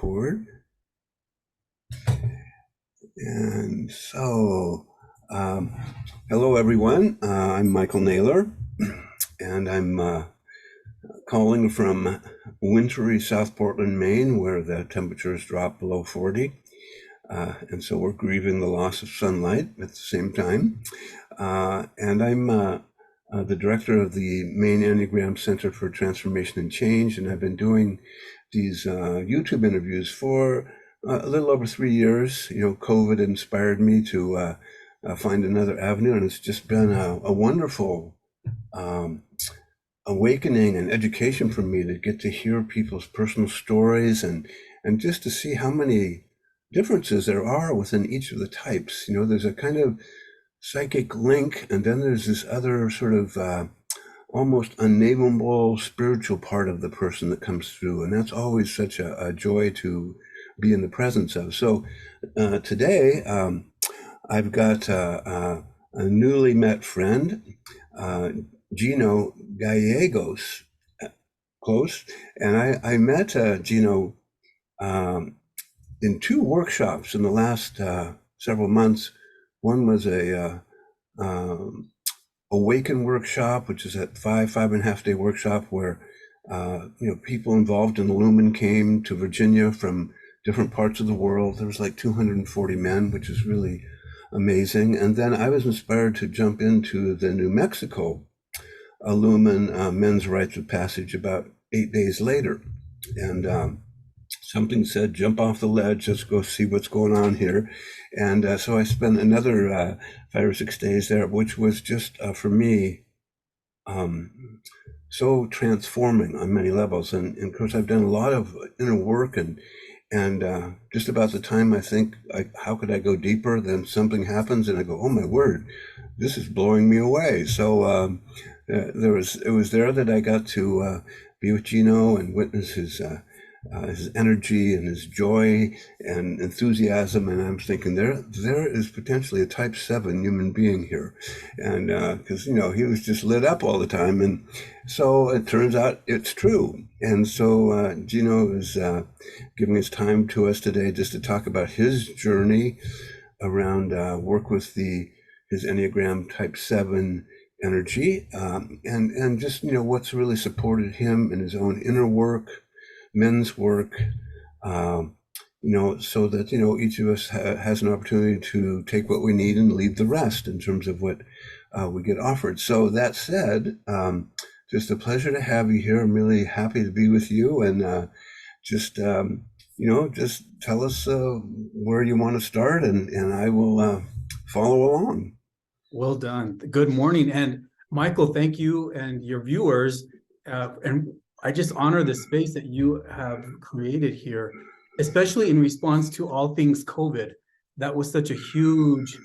record. And so, hello everyone. I'm Michael Naylor, and I'm calling from wintry South Portland, Maine, where the temperatures drop below 40. And so we're grieving the loss of sunlight at the same time. And I'm the director of the Maine Enneagram Center for Transformation and Change, and I've been doing these YouTube interviews for a little over 3 years. You know, COVID inspired me to find another avenue, and it's just been a wonderful awakening and education for me to get to hear people's personal stories and just to see how many differences there are within each of the types. You know, there's a kind of psychic link, and then there's this other sort of almost unnameable spiritual part of the person that comes through, and that's always such a joy to be in the presence of. So today I've got a newly met friend, Geno Gallegos, close, and I met Geno in 2 workshops in the last several months. One was a Awaken workshop, which is a 5.5 day workshop where people involved in Illuman came to Virginia from different parts of the world. There was like 240 men, which is really amazing. And then I was inspired to jump into the New Mexico Illuman Men's Rites of Passage about 8 days later. And something said, jump off the ledge, let's go see what's going on here. And so I spent another 5 or 6 days there, which was just, for me, so transforming on many levels. And of course, I've done a lot of inner work, and just about the time I think, how could I go deeper, then something happens and I go, oh my word, this is blowing me away. So it was there that I got to be with Geno and witness his energy and his joy and enthusiasm, and I'm thinking there is potentially a type 7 human being here, and because he was just lit up all the time, and so it turns out it's true. And so Geno is giving his time to us today just to talk about his journey around work with his Enneagram type 7 energy, and just what's really supported him in his own inner work, men's work, so that each of us has an opportunity to take what we need and leave the rest in terms of what we get offered. So that said, just a pleasure to have you here. I'm really happy to be with you, and just tell us where you want to start, and I will follow along. Well done. Good morning. And Michael, thank you and your viewers. And I just honor the space that you have created here, especially in response to all things COVID. That was such a huge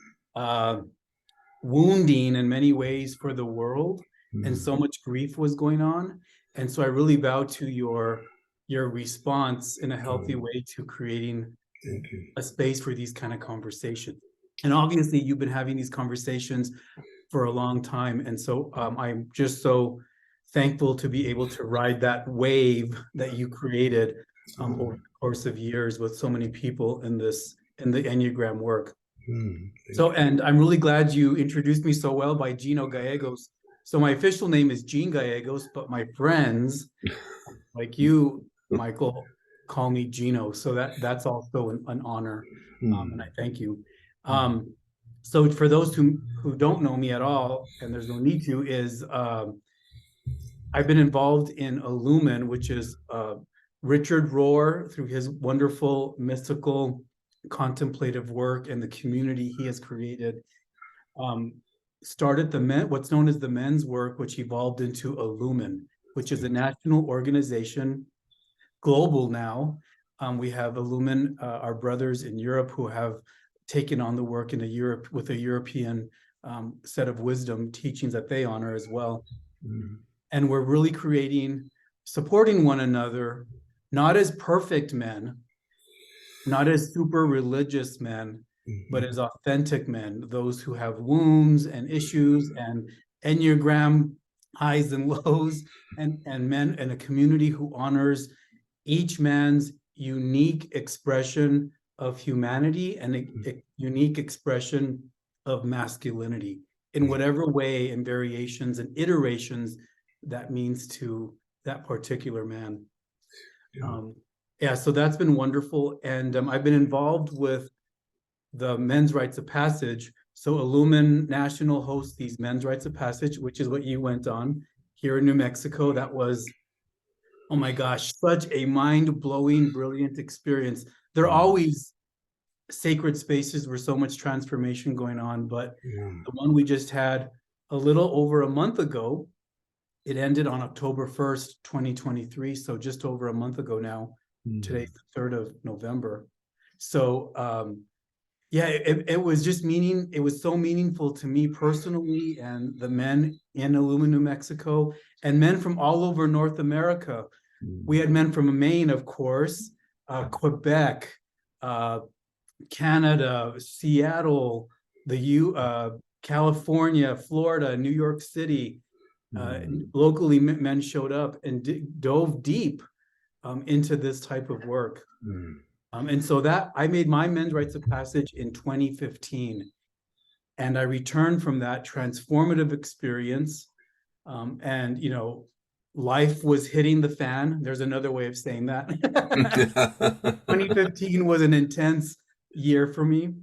wounding in many ways for the world, and so much grief was going on. And so I really bow to your response in a healthy way to creating a space for these kind of conversations. And obviously you've been having these conversations for a long time. And so I'm just so thankful to be able to ride that wave that you created over the course of years with so many people in the Enneagram work. And I'm really glad you introduced me so well by Geno Gallegos. So my official name is Gene Gallegos, but my friends like you, Michael, call me Geno. So that's also an honor, and I thank you. So for those who don't know me at all, and there's no need to, is I've been involved in Illuman, which is Richard Rohr, through his wonderful mystical contemplative work and the community he has created, started what's known as the men's work, which evolved into Illuman, which is a national organization, global now. We have Illuman, our brothers in Europe, who have taken on the work in with a European set of wisdom teachings that they honor as well. And we're really supporting one another, not as perfect men, not as super religious men, but as authentic men, those who have wounds and issues and Enneagram highs and lows, and men in a community who honors each man's unique expression of humanity and a unique expression of masculinity in whatever way and variations and iterations that means to that particular man. So that's been wonderful. And I've been involved with the Men's Rites of Passage. So Illuman National hosts these Men's Rites of Passage, which is what you went on here in New Mexico. That was, oh my gosh, such a mind-blowing, brilliant experience. There are always sacred spaces where so much transformation going on, but the one we just had a little over a month ago, it ended on October 1st, 2023. So just over a month ago now. Today's the 3rd of November. So it was just it was so meaningful to me personally and the men in Illuman, New Mexico, and men from all over North America. We had men from Maine, of course, Quebec, Canada, Seattle, California, Florida, New York City. Locally, men showed up and dove deep into this type of work. And so that I made my Men's Rites of Passage in 2015. And I returned from that transformative experience. And, life was hitting the fan. There's another way of saying that. 2015 was an intense year for me.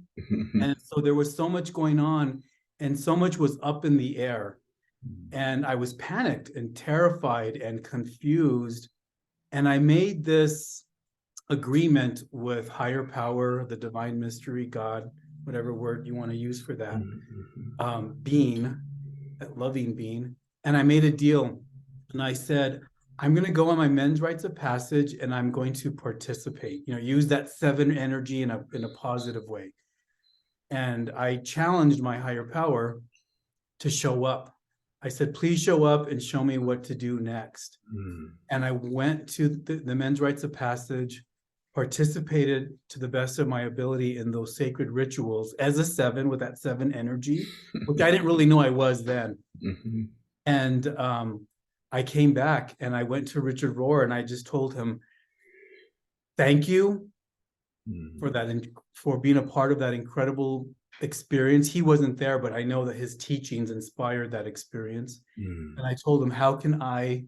And so there was so much going on and so much was up in the air. And I was panicked and terrified and confused. And I made this agreement with higher power, the divine mystery, God, whatever word you want to use for that, being, that loving being. And I made a deal. And I said, I'm going to go on my Men's Rites of Passage and I'm going to participate, use that 7 energy in a positive way. And I challenged my higher power to show up. I said, please show up and show me what to do next. And I went to the Men's Rites of Passage, participated to the best of my ability in those sacred rituals as a 7 with that 7 energy, which I didn't really know I was then. And I came back and I went to Richard Rohr and I just told him, thank you for that, for being a part of that incredible experience. He wasn't there, but I know that his teachings inspired that experience. And I told him, how can I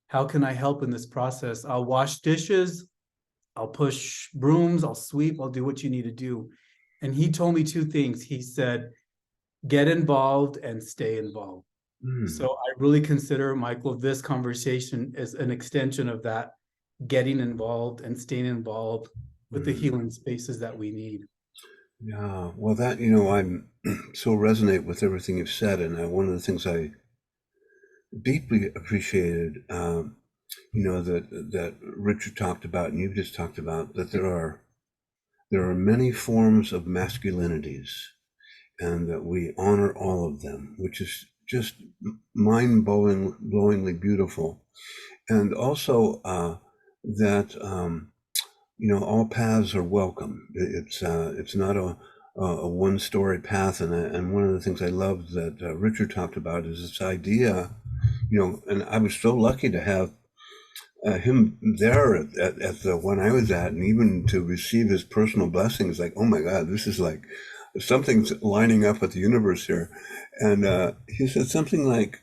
help in this process? I'll wash dishes, I'll push brooms, I'll sweep, I'll do what you need to do. And he told me 2 things. He said, get involved and stay involved. So I really consider, Michael, this conversation as an extension of that, getting involved and staying involved with the healing spaces that we need. Yeah, well, that, I'm so resonate with everything you've said. And one of the things I deeply appreciated, that Richard talked about and you've just talked about, that there are many forms of masculinities and that we honor all of them, which is just mind-blowingly beautiful. And also that all paths are welcome. It's not a one-story path. And one of the things I love that Richard talked about is this idea, and I was so lucky to have him there at the one I was at, and even to receive his personal blessings. Like, oh my God, this is like something's lining up with the universe here. And he said something like,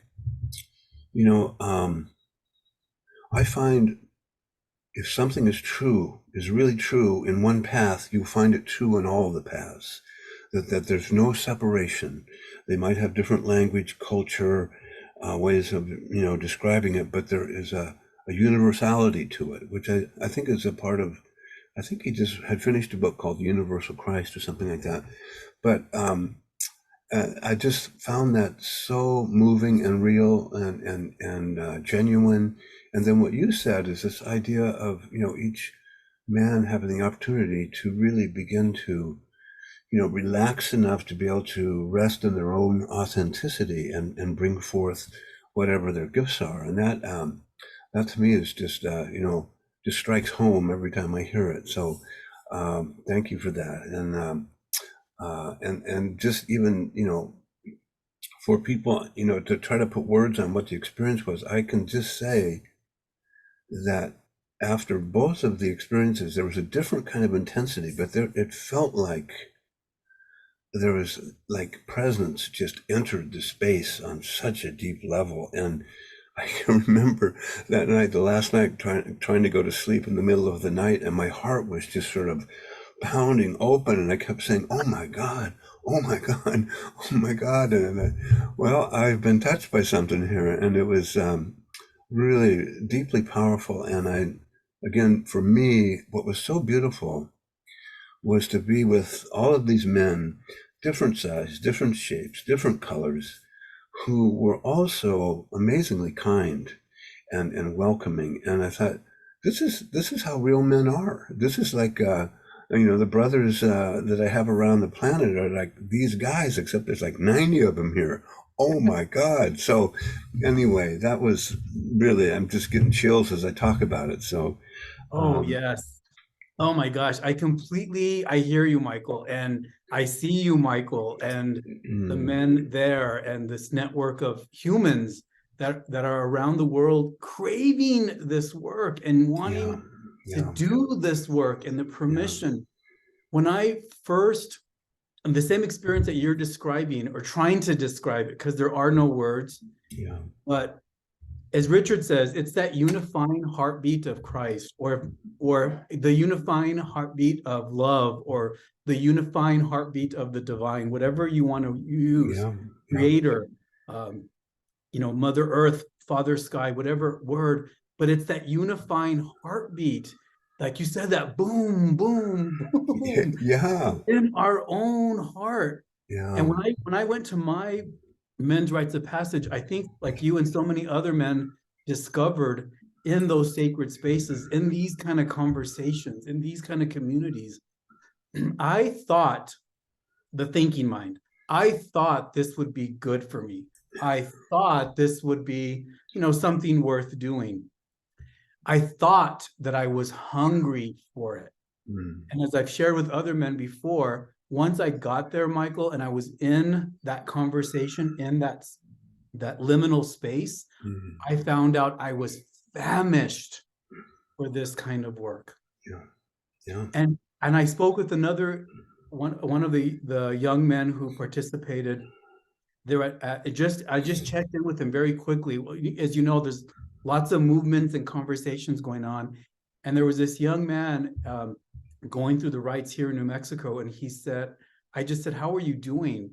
I find if something is really true in one path, you find it true in all of the paths. That there's no separation. They might have different language, culture, ways of describing it, but there is a universality to it, which I think is a part of. I think he just had finished a book called Universal Christ or something like that. But I just found that so moving and real and genuine. And then what you said is this idea of each man having the opportunity to really begin to relax enough to be able to rest in their own authenticity and bring forth whatever their gifts are. And that to me is just just strikes home every time I hear it. So thank you for that. And just even for people to try to put words on what the experience was, I can just say that after both of the experiences, there was a different kind of intensity, but it felt like there was like presence just entered the space on such a deep level. And I can remember that night, the last night, trying to go to sleep in the middle of the night, and my heart was just sort of pounding open, and I kept saying, "Oh my God, oh my God, oh my God!" Well, I've been touched by something here, and it was really deeply powerful. And again, for me, what was so beautiful was to be with all of these men, different size, different shapes, different colors, who were also amazingly kind and welcoming. And I thought, this is how real men are. This is like the brothers that I have around the planet are like these guys, except there's like 90 of them here. Oh my God. So anyway, that was really, I'm just getting chills as I talk about it. So Oh, yes. Oh my gosh, I hear you, Michael, and I see you, Michael, and the men there and this network of humans that are around the world craving this work and wanting to yeah, do this work and the yeah, permission. When I first, the same experience that you're describing or trying to describe it, because there are no words, yeah, but as Richard says, it's that unifying heartbeat of Christ, or the unifying heartbeat of love, or the unifying heartbeat of the divine, whatever you want to use, yeah, yeah, creator, Mother Earth, Father Sky, whatever word, but it's that unifying heartbeat, like you said, that boom, boom, boom, yeah, in our own heart. And yeah, when I went to my men's rites of passage, I think like you and so many other men discovered in those sacred spaces, in these kind of conversations, in these kind of communities, I thought the thinking mind, I thought this would be good for me. I thought this would be, something worth doing. I thought that I was hungry for it. And as I've shared with other men before, once I got there, Michael, and I was in that conversation, in that liminal space, I found out I was famished for this kind of work. yeah, yeah, And I spoke with another one of the young men who participated there I just checked in with him very quickly. As you know, there's lots of movements and conversations going on. And there was this young man going through the rites here in New Mexico, and he said, I just said, how are you doing?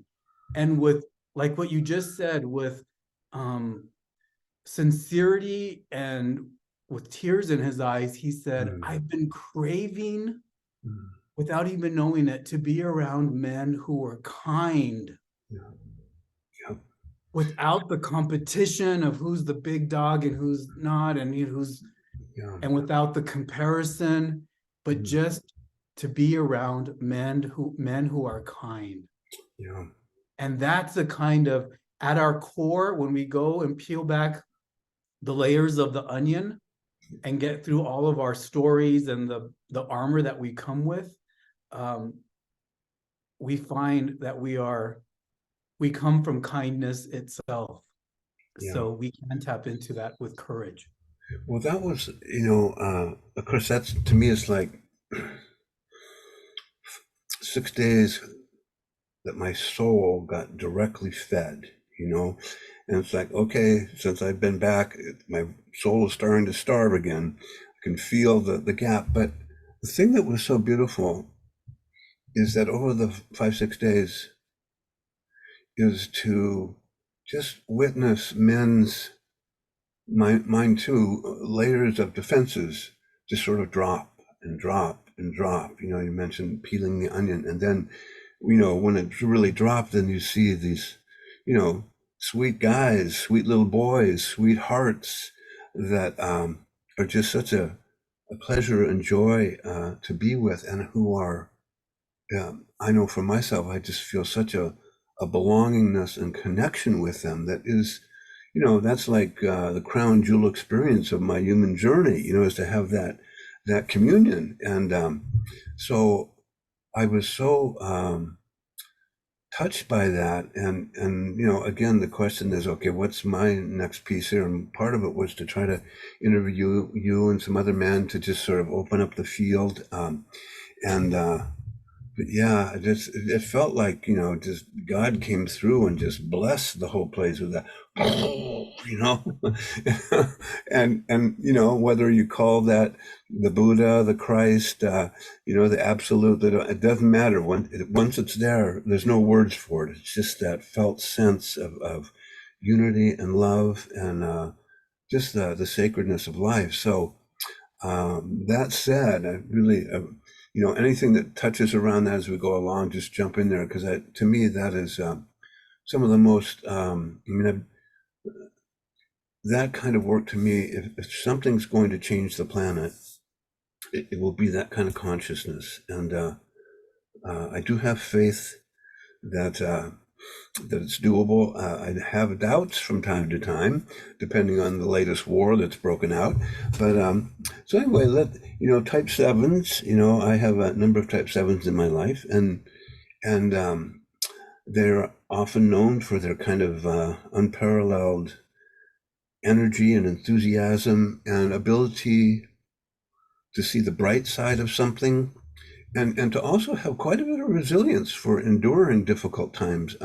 And with like what you just said, with sincerity and with tears in his eyes, he said, I've been craving, without even knowing it, to be around men who are kind, yeah, without the competition of who's the big dog and who's not, and yeah, and without the comparison, but just to be around men who are kind. yeah, And that's the kind of, at our core, when we go and peel back the layers of the onion and get through all of our stories and the armor that we come with, we find that we come from kindness itself. yeah. So we can tap into that with courage. Well, that was, of course, that's to me is like 6 days that my soul got directly fed, and it's like, okay, since I've been back, my soul is starting to starve again. I can feel the gap. But the thing that was so beautiful is that over the 5, 6 days is to just witness men's mine too, layers of defenses just sort of drop and drop and drop. You mentioned peeling the onion, and then, when it's really dropped, then you see these, sweet guys, sweet little boys, sweet hearts that are just such a pleasure and joy to be with, and who are, I know for myself, I just feel such a belongingness and connection with them that is, that's like the crown jewel experience of my human journey, is to have that communion. And so I was so touched by that. And you know, again, the question is, okay, what's my next piece here? And part of it was to try to interview you and some other men to just sort of open up the field. And but yeah, it felt like, you know, just God came through and just blessed the whole place with that, you know, and you know, whether you call that the Buddha, the Christ, you know, the absolute, it doesn't matter. Once it's there, there's no words for it. It's just that felt sense of unity and love and just the sacredness of life. So that said, I really, you know, anything that touches around that as we go along, just jump in there, because to me, that is some of the most, I mean, that kind of work to me, if something's going to change the planet, it will be that kind of consciousness. And I do have faith that that it's doable. I have doubts from time to time, depending on the latest war that's broken out. But so anyway, you know, type sevens. You know, I have a number of type sevens in my life, and they're often known for their kind of unparalleled energy and enthusiasm and ability to see the bright side of something, and to also have quite a bit of resilience for enduring difficult times.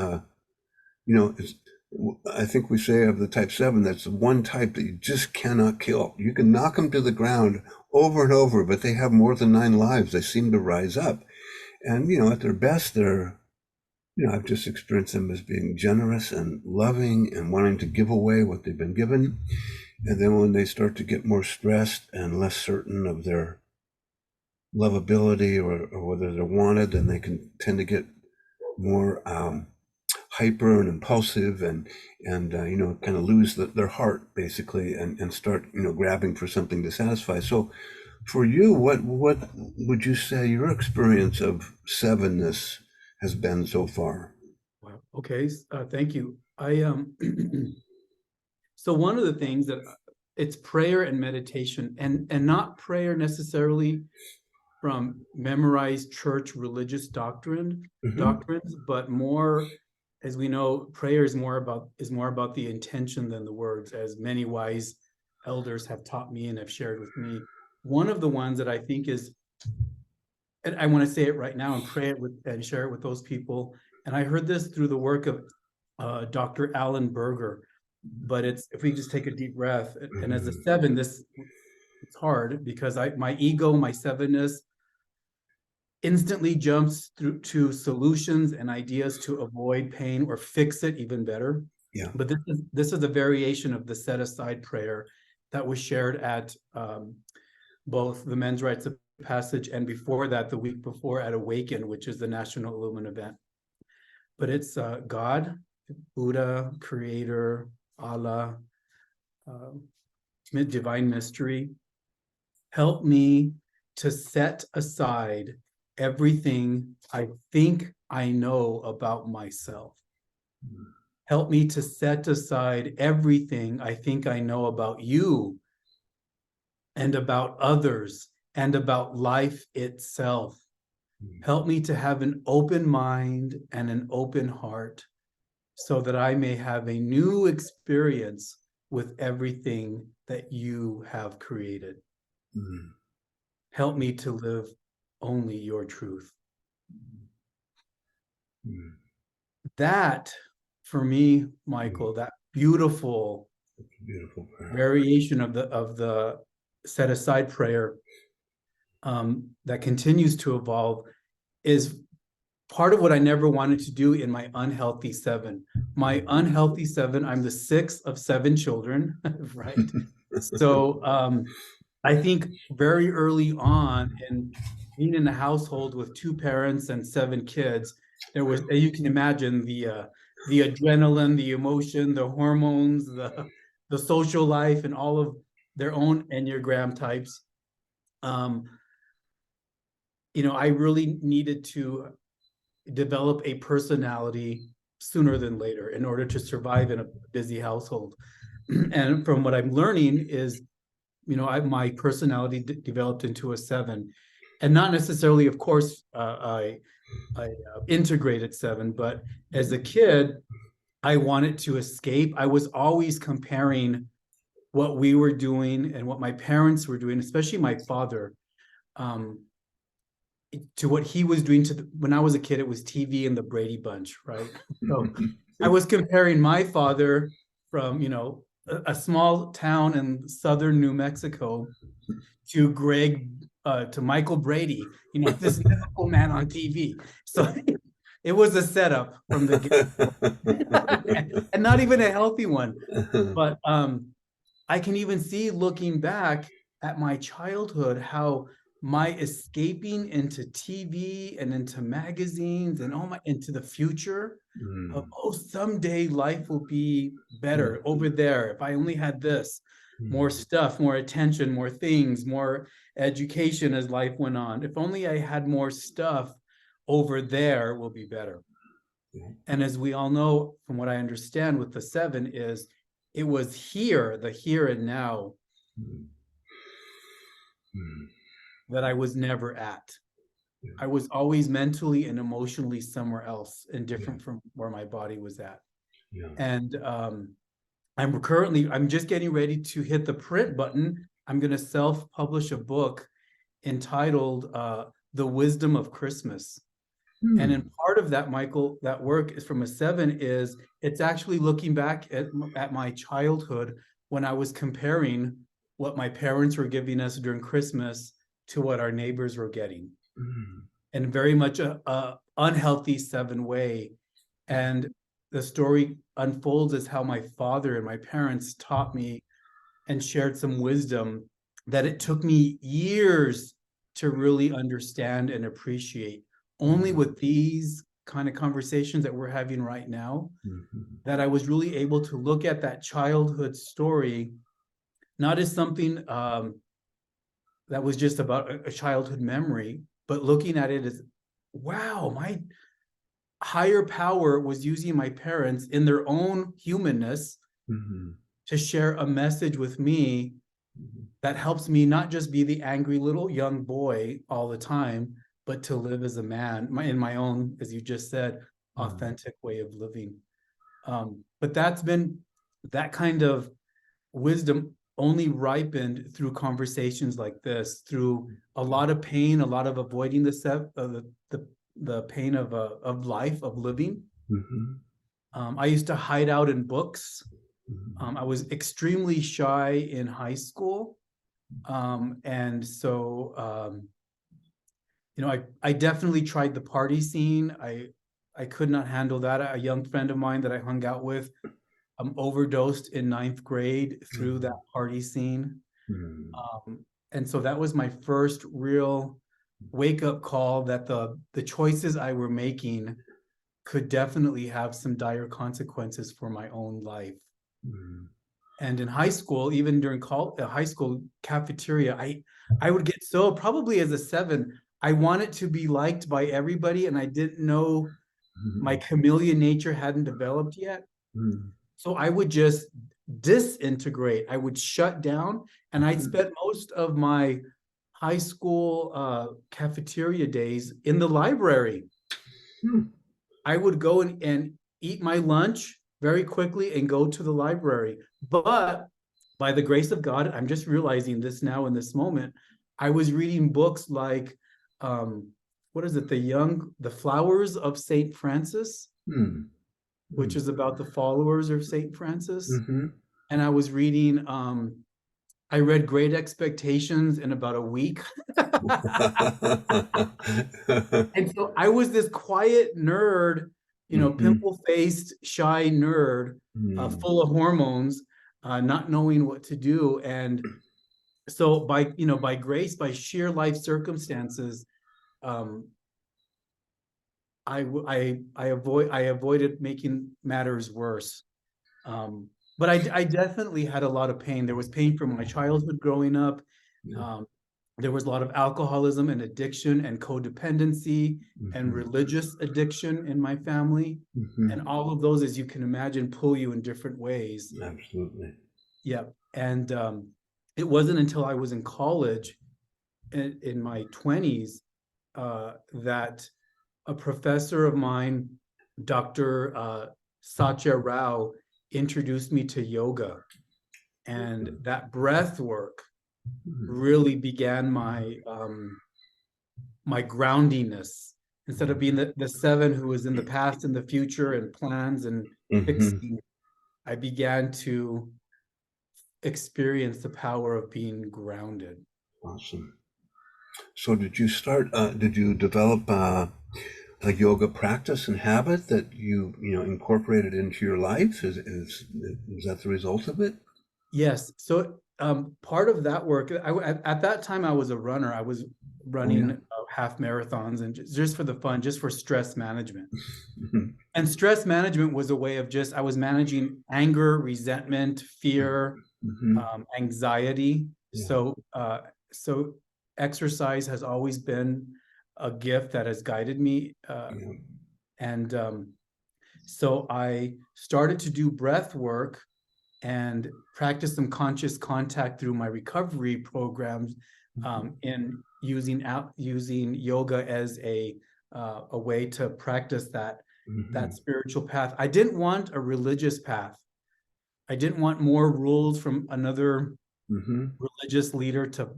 You know, I think we say of the type 7, that's the one type that you just cannot kill. You can knock them to the ground over and over, but they have more than 9 lives. They seem to rise up. And, you know, at their best, you know, I've just experienced them as being generous and loving and wanting to give away what they've been given. And then when they start to get more stressed and less certain of their lovability or whether they're wanted, then they can tend to get more hyper and impulsive and you know, kind of lose their heart basically and start, you know, grabbing for something to satisfy. So for you, what would you say your experience of sevenness has been so far? Wow. Okay. Thank you. I so one of the things that it's prayer and meditation, and not prayer necessarily from memorized church religious doctrines, but more, as we know, prayer is more about the intention than the words, as many wise elders have taught me and have shared with me. One of the ones that I think is, and I want to say it right now and pray it with and share it with those people. And I heard this through the work of Dr. Alan Berger. But it's, if we just take a deep breath, and as a 7, it's hard because my ego, my 7ness, instantly jumps through to solutions and ideas to avoid pain or fix it even better. Yeah. But this is a variation of the set aside prayer that was shared at both the Men's Rites of Passage and before that, the week before, at Awaken, which is the National Illuman event. But it's God, Buddha, Creator, Allah, divine mystery, help me to set aside everything I think I know about myself. Help me to set aside everything I think I know about you and about others and about life itself. Help me to have an open mind and an open heart so that I may have a new experience with everything that you have created. Help me to live only your truth. That, for me, Michael, that beautiful prayer. Variation of the set aside prayer that continues to evolve is part of what I never wanted to do in my unhealthy 7. My unhealthy 7, I'm the 6th of 7 children, right? So I think very early on, in being in a household with 2 parents and 7 kids, there was, you can imagine, the adrenaline, the emotion, the hormones, the social life, and all of their own Enneagram types. You know, I really needed to develop a personality sooner than later in order to survive in a busy household. And from what I'm learning is, you know, my personality developed into a 7, and not necessarily, of course, integrated 7, but as a kid, I wanted to escape. I was always comparing what we were doing and what my parents were doing, especially my father, to what he was doing when I was a kid. It was TV and the Brady Bunch, right? So I was comparing my father from, a small town in southern New Mexico to Michael Brady, this mythical man on TV. So it was a setup from the get, and not even a healthy one. But I can even see, looking back at my childhood, how my escaping into TV and into magazines and into the future of, someday life will be better over there. If I only had this, more stuff, more attention, more things, more education as life went on. If only I had more stuff over there, will be better. And as we all know, from what I understand with the 7 is, it was the here and now, that I was never at. I was always mentally and emotionally somewhere else and different from where my body was at. And I'm just getting ready to hit the print button. I'm going to self-publish a book entitled The Wisdom of Christmas. And in part of that, Michael, that work is from a 7, is it's actually looking back at my childhood when I was comparing what my parents were giving us during Christmas to what our neighbors were getting. And very much a unhealthy 7 way. And the story unfolds as how my father and my parents taught me and shared some wisdom that it took me years to really understand and appreciate. Only with these kind of conversations that we're having right now, that I was really able to look at that childhood story, not as something that was just about a childhood memory, but looking at it as, wow, my higher power was using my parents in their own humanness to share a message with me that helps me not just be the angry little young boy all the time, but to live as a man in my own, as you just said, authentic way of living. But that kind of wisdom only ripened through conversations like this, through a lot of pain, a lot of avoiding the pain of life, of living. I used to hide out in books. I was extremely shy in high school. And so, I definitely tried the party scene. I could not handle that. A young friend of mine that I hung out with overdosed in 9th grade through that party scene. And so that was my first real wake-up call that the choices I were making could definitely have some dire consequences for my own life. And in high school, even during high school cafeteria, I would get so, probably as a 7, I wanted to be liked by everybody, and I didn't know my chameleon nature hadn't developed yet. So I would just disintegrate. I would shut down, and I'd spent most of my high school cafeteria days in the library. I would go and eat my lunch very quickly and go to the library. But by the grace of God, I'm just realizing this now in this moment, I was reading books like, what is it? The Flowers of St. Francis, which is about the followers of St. Francis. And I was reading, I read Great Expectations in about a week. And so I was this quiet nerd, pimple-faced, shy nerd, full of hormones, not knowing what to do. And so by grace, by sheer life circumstances, I avoided making matters worse. But I definitely had a lot of pain. There was pain from my childhood growing up. There was a lot of alcoholism and addiction and codependency and religious addiction in my family. And all of those, as you can imagine, pull you in different ways. Absolutely. Yeah. And it wasn't until I was in college in my 20s that a professor of mine, Dr. Satya Rao, introduced me to yoga, and that breath work really began my groundingness. Instead of being the seven who was in the past and the future and plans and fixing, I began to experience the power of being grounded. Awesome. So did you develop a yoga practice and habit that you incorporated into your life? Is that the result of it? Yes. So part of that work, at that time I was a runner. I was running half marathons and just for the fun, just for stress management. And stress management was a way of I was managing anger, resentment, fear, anxiety. So exercise has always been a gift that has guided me. And so I started to do breath work and practice some conscious contact through my recovery programs, in using yoga as a way to practice that spiritual path. I didn't want a religious path. I didn't want more rules from another religious leader to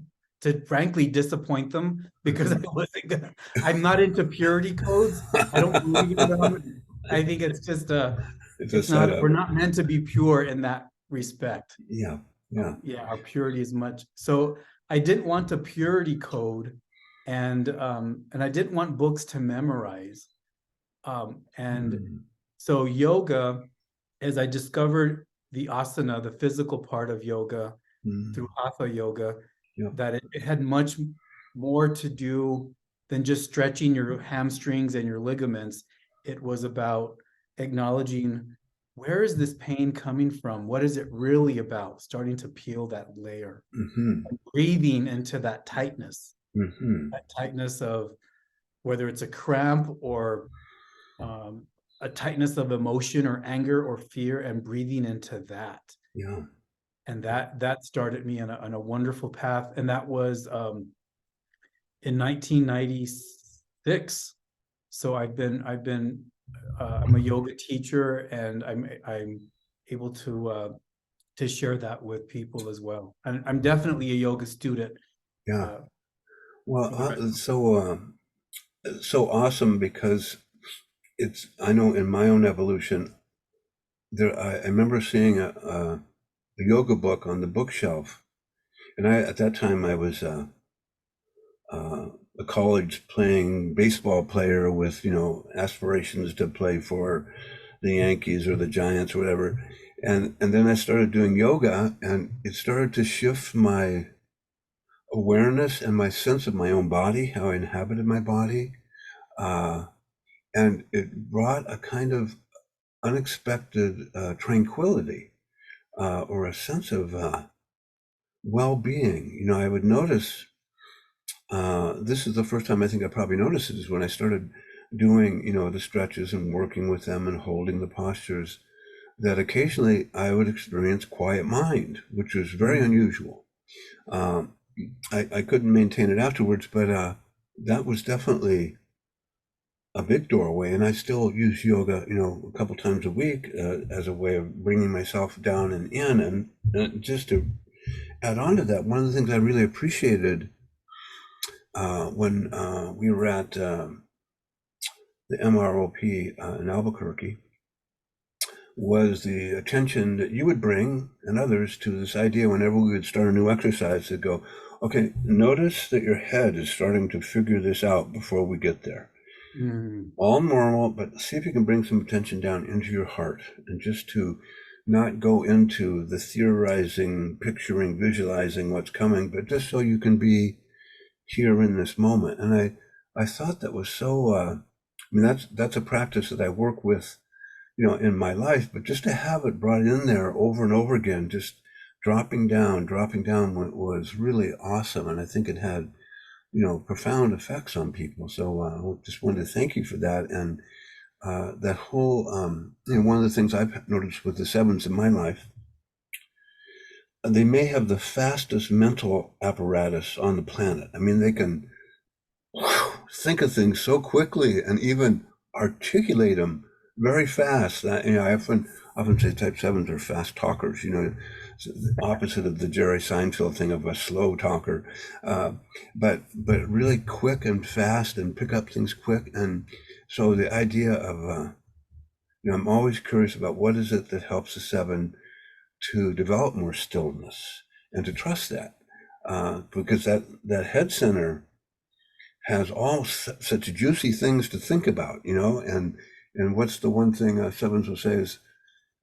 frankly disappoint them, because I'm not into purity codes. I don't believe in them. I think it's just we're not meant to be pure in that respect. Yeah. Our purity is much. So I didn't want a purity code, and I didn't want books to memorize. So yoga, as I discovered the asana, the physical part of yoga, through hatha yoga, that it had much more to do than just stretching your hamstrings and your ligaments. It was about acknowledging, where is this pain coming from? What is it really about? Starting to peel that layer, and breathing into that tightness, of whether it's a cramp or a tightness of emotion or anger or fear, and breathing into that. And that started me on a wonderful path. And that was in 1996. So I'm a yoga teacher, and I'm able to share that with people as well. And I'm definitely a yoga student. So awesome, because I know in my own evolution, I remember seeing a yoga book on the bookshelf, and at that time I was a college playing baseball player with aspirations to play for the Yankees or the Giants or whatever, and then I started doing yoga, and it started to shift my awareness and my sense of my own body, how I inhabited my body, and it brought a kind of unexpected tranquility, or a sense of well-being. I would notice, this is the first time I think I probably noticed it, is when I started doing the stretches and working with them and holding the postures, that occasionally I would experience quiet mind, which was very unusual. I couldn't maintain it afterwards, but that was definitely a big doorway. And I still use yoga, a couple times a week, as a way of bringing myself down and in. And just to add on to that, one of the things I really appreciated when we were at the MROP in Albuquerque was the attention that you would bring, and others, to this idea whenever we would start a new exercise, to go, okay, notice that your head is starting to figure this out before we get there. All normal, but see if you can bring some attention down into your heart, and just to not go into the theorizing, picturing, visualizing what's coming, but just so you can be here in this moment. And I thought that was so, that's a practice that I work with, in my life, but just to have it brought in there over and over again, just dropping down was really awesome. And I think it had, profound effects on people. So I just wanted to thank you for that. And that whole, one of the things I've noticed with the sevens in my life, they may have the fastest mental apparatus on the planet. I mean, they can think of things so quickly and even articulate them very fast. I often say type sevens are fast talkers. It's the opposite of the Jerry Seinfeld thing of a slow talker, but really quick and fast and pick up things quick. And so the idea of I'm always curious about what is it that helps a seven to develop more stillness and to trust that, because that head center has all such juicy things to think about, and what's the one thing sevens will say is,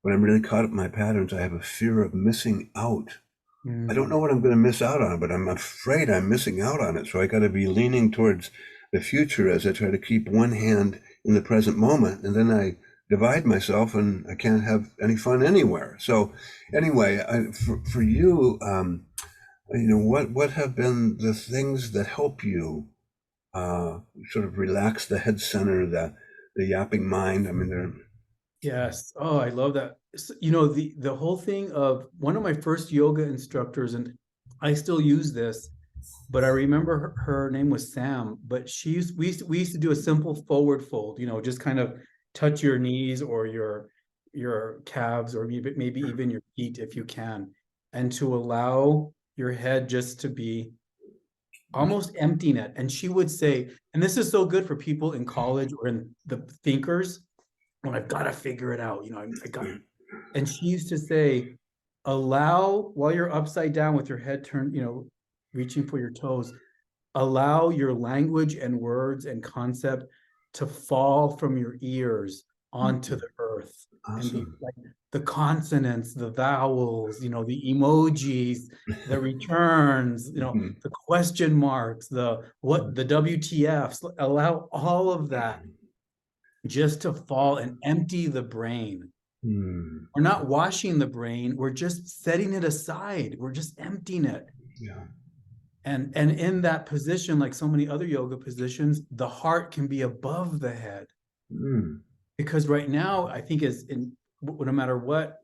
when I'm really caught up in my patterns, I have a fear of missing out. I don't know what I'm going to miss out on, but I'm afraid I'm missing out on it. So I got to be leaning towards the future as I try to keep one hand in the present moment, and then I divide myself and I can't have any fun anywhere. So anyway, for you, what have been the things that help you sort of relax the head center, the yapping mind? I mean, they're Yes. Oh, I love that. The whole thing of one of my first yoga instructors, and I still use this, but I remember her name was Sam, but we used to do a simple forward fold, just kind of touch your knees or your calves or maybe even your feet if you can, and to allow your head just to be almost emptying it. And she would say, and this is so good for people in college or in the thinkers, when I've got to figure it out, I got, and she used to say, allow while you're upside down with your head turned, reaching for your toes, allow your language and words and concept to fall from your ears onto the earth. Awesome. And like the consonants, the vowels, the emojis, the returns, the question marks, the WTFs, allow all of that just to fall and empty the brain. We're not washing the brain, we're just setting it aside, we're just emptying it. Yeah. And in that position, like so many other yoga positions, the heart can be above the head. Because right now, I think no matter what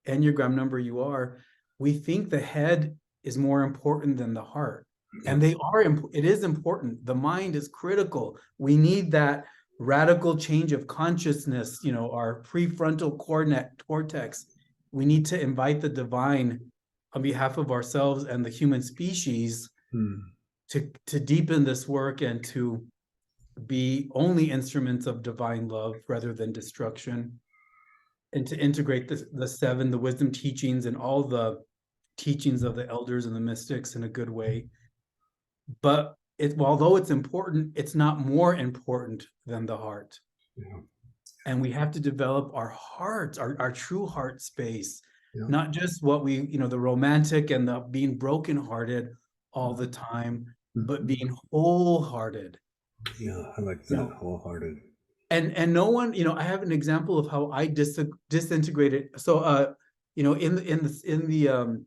Enneagram number you are, we think the head is more important than the heart. And it is important. The mind is critical. We need that radical change of consciousness, our prefrontal cortex. We need to invite the divine on behalf of ourselves and the human species to deepen this work and to be only instruments of divine love rather than destruction, and to integrate the seven, the wisdom teachings and all the teachings of the elders and the mystics in a good way. But although it's important, it's not more important than the heart. Yeah. And we have to develop our hearts, our true heart space, not just what the romantic and the being brokenhearted all the time, but being wholehearted. Yeah, I like that, wholehearted. And no one, I have an example of how I disintegrated. So, in the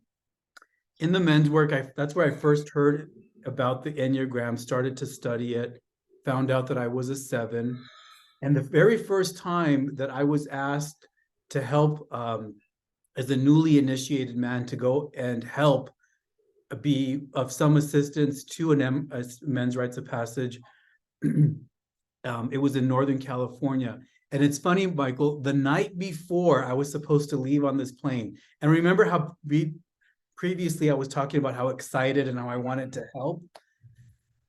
men's work, that's where I first heard about the Enneagram, started to study it, found out that I was a 7. And the very first time that I was asked to help as a newly initiated man to go and help be of some assistance to a men's rites of passage, it was in Northern California. And it's funny, Michael, the night before I was supposed to leave on this plane, and remember how previously I was talking about how excited and how I wanted to help.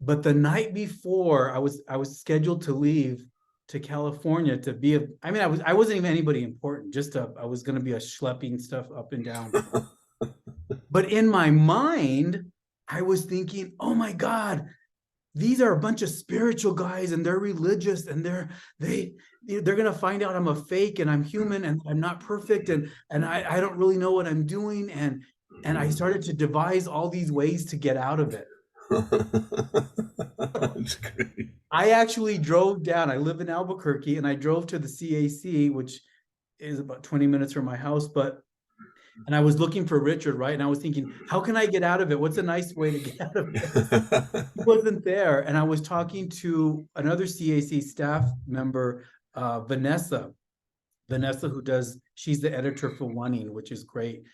But the night before I was scheduled to leave to California to be I wasn't even anybody important, I was going to be a schlepping stuff up and down. But in my mind, I was thinking, oh my God, these are a bunch of spiritual guys and they're religious and they're going to find out I'm a fake and I'm human and I'm not perfect and I don't really know what I'm doing. And I started to devise all these ways to get out of it. That's great. I actually drove down. I live in Albuquerque, and I drove to the CAC, which is about 20 minutes from my house. And I was looking for Richard, right? And I was thinking, how can I get out of it? What's a nice way to get out of it? He wasn't there. And I was talking to another CAC staff member, Vanessa, she's the editor for Wanting, which is great.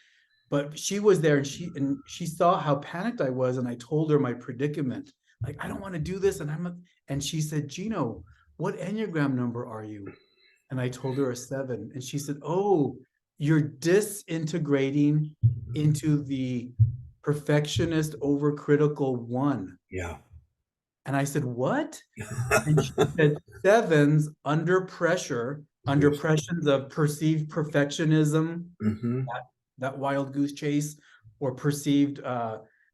But she was there and she saw how panicked I was, and I told her my predicament. like, I don't want to do this. And she said, Geno, what Enneagram number are you? And I told her a 7. And she said, oh, you're disintegrating into the perfectionist, overcritical 1. Yeah. And I said, what? And she said, 7s under pressure, under pressures of perceived perfectionism, that wild goose chase, or perceived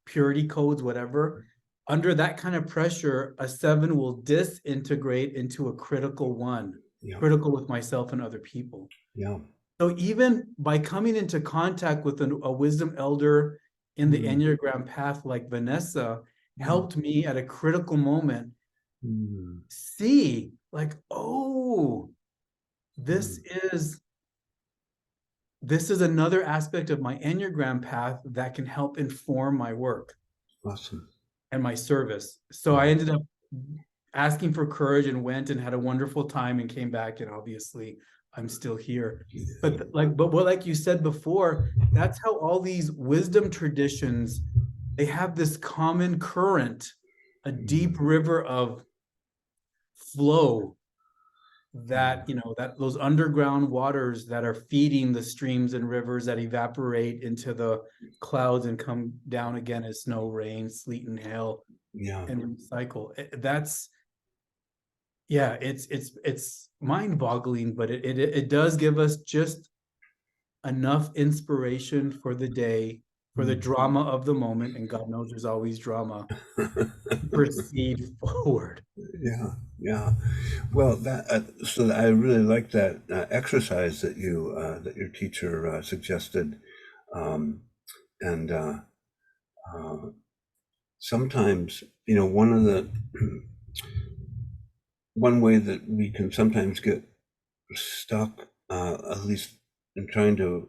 purity codes, whatever. Under that kind of pressure, a 7 will disintegrate into a critical 1, critical with myself and other people. Yeah. So even by coming into contact with a wisdom elder in the Enneagram path like Vanessa, helped me at a critical moment see, like, oh, this is another aspect of my Enneagram path that can help inform my work. Awesome. And my service. So I ended up asking for courage and went and had a wonderful time and came back, and obviously I'm still here. But like you said before, that's how all these wisdom traditions, they have this common current, a deep river of flow that, that those underground waters that are feeding the streams and rivers that evaporate into the clouds and come down again as snow, rain, sleet, and hail, and recycle. It's mind-boggling, but it does give us just enough inspiration for the day, for the drama of the moment, and God knows there's always drama, proceed forward. Yeah. Well, so I really like that exercise that your teacher suggested, and sometimes, one way that we can sometimes get stuck, at least in trying to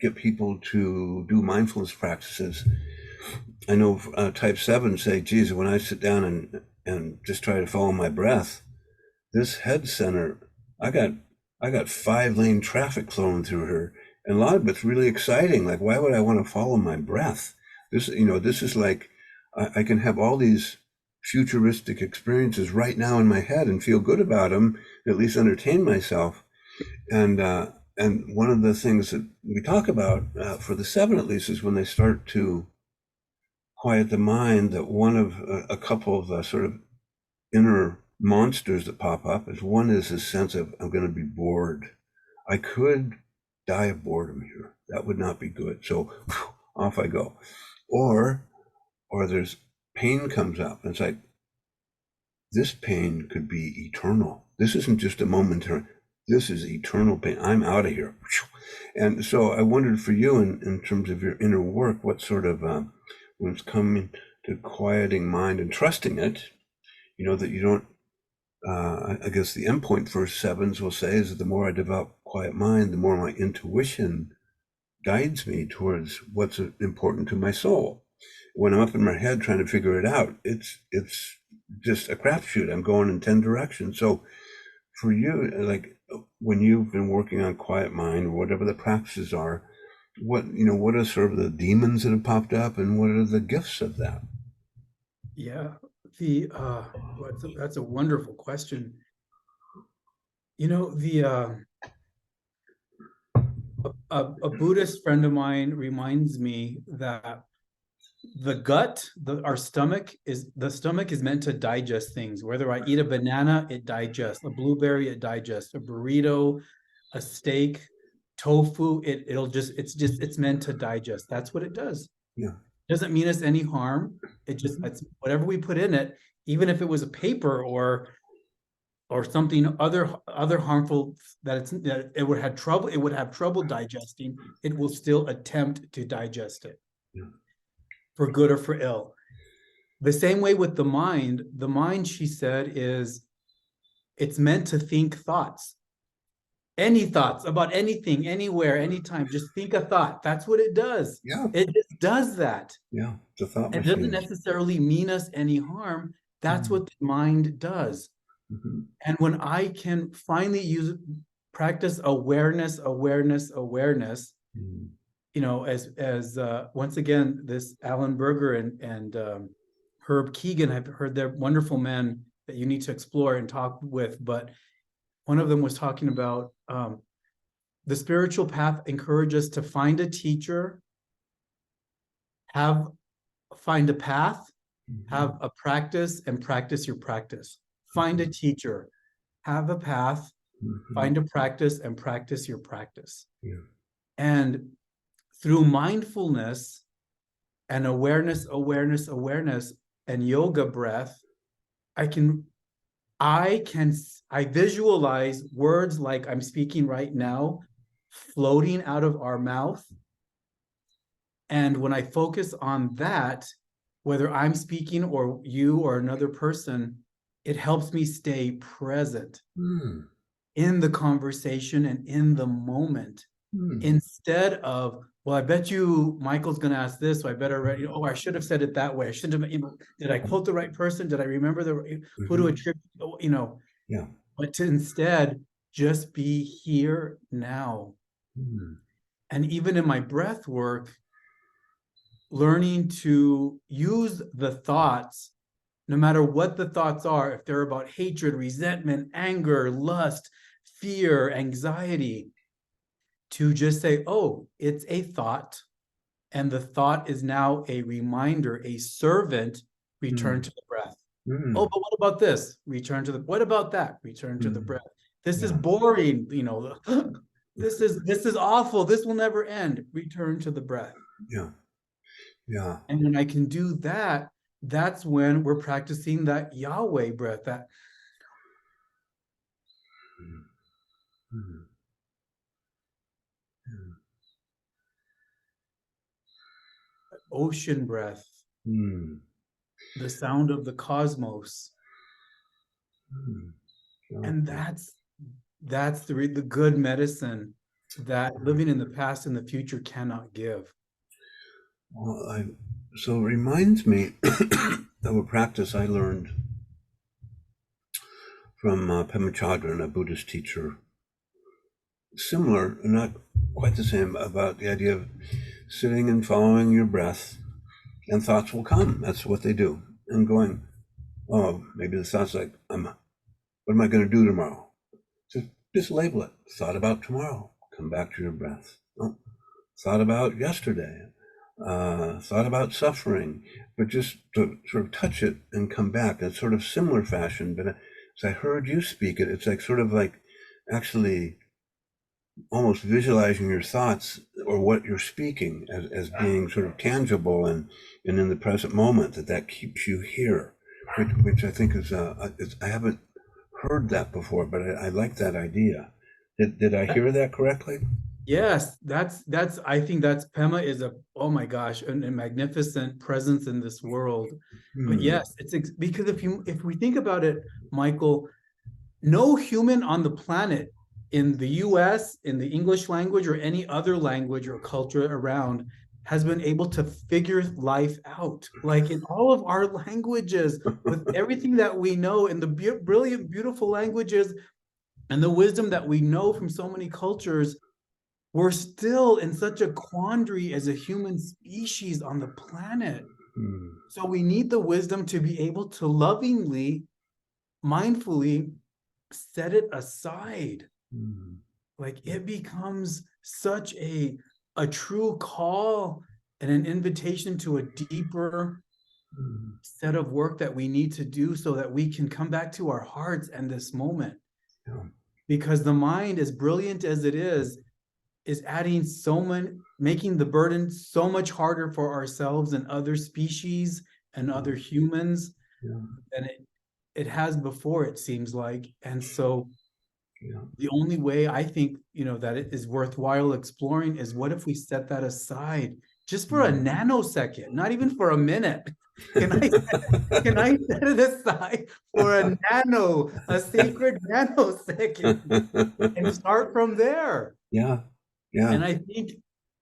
get people to do mindfulness practices. I know type 7 say, geez, when I sit down and just try to follow my breath, this head center, I got 5-lane traffic flowing through her, and a lot of it's really exciting. Like, why would I want to follow my breath? This is like, I can have all these futuristic experiences right now in my head and feel good about them, at least entertain myself. And one of the things that we talk about for the 7, at least, is when they start to quiet the mind, that one of a couple of sort of inner monsters that pop up is, one is this sense of, I'm going to be bored. I could die of boredom here. That would not be good. So off I go. Or there's pain comes up, and it's like, this pain could be eternal. This isn't just a momentary. This is eternal pain. I'm out of here. And so I wondered for you, in terms of your inner work, what sort of, when it's coming to quieting mind and trusting it, that you don't, I guess the endpoint for 7s will say is that the more I develop quiet mind, the more my intuition guides me towards what's important to my soul. When I'm up in my head trying to figure it out, it's just a crapshoot. I'm going in 10 directions. So for you, like, when you've been working on quiet mind, or whatever the practices are, what are sort of the demons that have popped up, and what are the gifts of that? Yeah, that's a wonderful question. A Buddhist friend of mine reminds me that the gut, our stomach is meant to digest things. Whether I eat a banana, it digests. A blueberry, it digests. A burrito, a steak, tofu, it's meant to digest. That's what it does. Yeah. Doesn't mean us any harm. It's whatever we put in it, even if it was a paper or something other harmful that it would have trouble digesting, it will still attempt to digest it. Yeah. For good or for ill. The same way with the mind, she said, it's meant to think thoughts. Any thoughts about anything, anywhere, anytime, just think a thought. That's what it does. Yeah. It just does that. Yeah. It's a thought machine. It doesn't necessarily mean us any harm. That's what the mind does. And when I can finally practice awareness, as once again, this Alan Berger and Herb Keegan. I've heard they're wonderful men that you need to explore and talk with, but one of them was talking about the spiritual path encourages us to find a teacher, find a path, have a practice, and practice your practice. Find a teacher, have a path, find a practice, and practice your practice. Yeah. And through mindfulness and awareness, and yoga breath, I visualize words like I'm speaking right now floating out of our mouth. And when I focus on that, whether I'm speaking or you or another person, it helps me stay present in the conversation and in the moment, instead of, well, I bet you Michael's going to ask this, so I better, I should have said it that way. I shouldn't have, did I quote the right person? Did I remember who to attribute, Yeah. But to instead just be here now. And even in my breath work, learning to use the thoughts, no matter what the thoughts are, if they're about hatred, resentment, anger, lust, fear, anxiety, to just say, oh, it's a thought. And the thought is now a reminder, a servant, return to the breath. Oh, but what about this? Return to the, what about that? Return to the breath. This is boring, this is awful. This will never end. Return to the breath. Yeah. Yeah. And when I can do that, that's when we're practicing that Yahweh breath, that ocean breath, the sound of the cosmos. And that's the good medicine that living in the past and the future cannot give. Well, so it reminds me of a practice I learned from Pema Chodron, a Buddhist teacher. Similar, not quite the same, about the idea of sitting and following your breath, and thoughts will come. That's what they do. And going, oh, maybe the thought's like, what am I going to do tomorrow? Just label it. Thought about tomorrow. Come back to your breath. Oh, thought about yesterday. Thought about suffering, but just to sort of touch it and come back in sort of similar fashion. But as I heard you speak it, it's like sort of like actually almost visualizing your thoughts or what you're speaking as being sort of tangible and in the present moment, that keeps you here, which I think is, I haven't heard that before, but I like that idea. Did I hear that correctly? Yes, I think that's Pema is oh my gosh, a magnificent presence in this world. But yes, it's because if we think about it, Michael, no human on the planet in the US, in the English language or any other language or culture around has been able to figure life out. Like in all of our languages, with everything that we know in the brilliant, beautiful languages and the wisdom that we know from so many cultures, we're still in such a quandary as a human species on the planet. So we need the wisdom to be able to lovingly, mindfully set it aside. Like it becomes such a true call and an invitation to a deeper set of work that we need to do so that we can come back to our hearts and this moment. Because the mind, as brilliant as it is adding making the burden so much harder for ourselves and other species and other humans than it has before, it seems like. And so the only way I think, that it is worthwhile exploring is, what if we set that aside just for a nanosecond, not even for a minute? Can I set it aside for a sacred nanosecond and start from there? Yeah. And I think,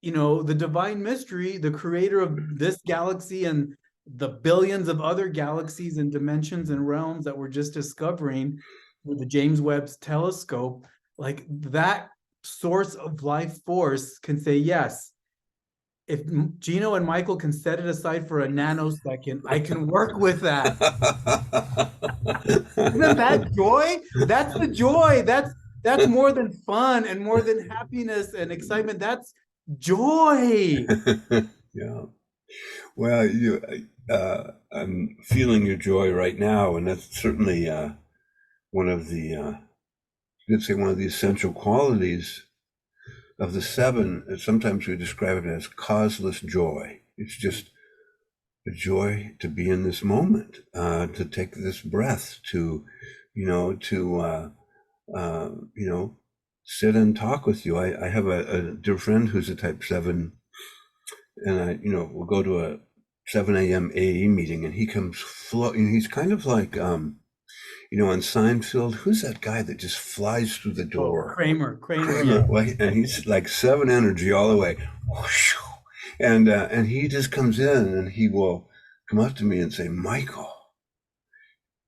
the divine mystery, the creator of this galaxy and the billions of other galaxies and dimensions and realms that we're just discovering with the James Webb's telescope, like that source of life force can say, yes, if Geno and Michael can set it aside for a nanosecond, I can work with that. Isn't that joy? That's the joy. That's more than fun and more than happiness and excitement. That's joy. Yeah. Well, I'm feeling your joy right now, and that's certainly one of the, you could say, one of the essential qualities of the seven. Sometimes we describe it as causeless joy. It's just a joy to be in this moment, to take this breath, to, sit and talk with you. I have a dear friend who's a type 7, and we'll go to a 7 a.m. AE meeting, and he comes floating. He's kind of like, on Seinfeld, who's that guy that just flies through the door? Kramer, yeah. And he's like 7 energy all the way. And he just comes in, and he will come up to me and say, Michael,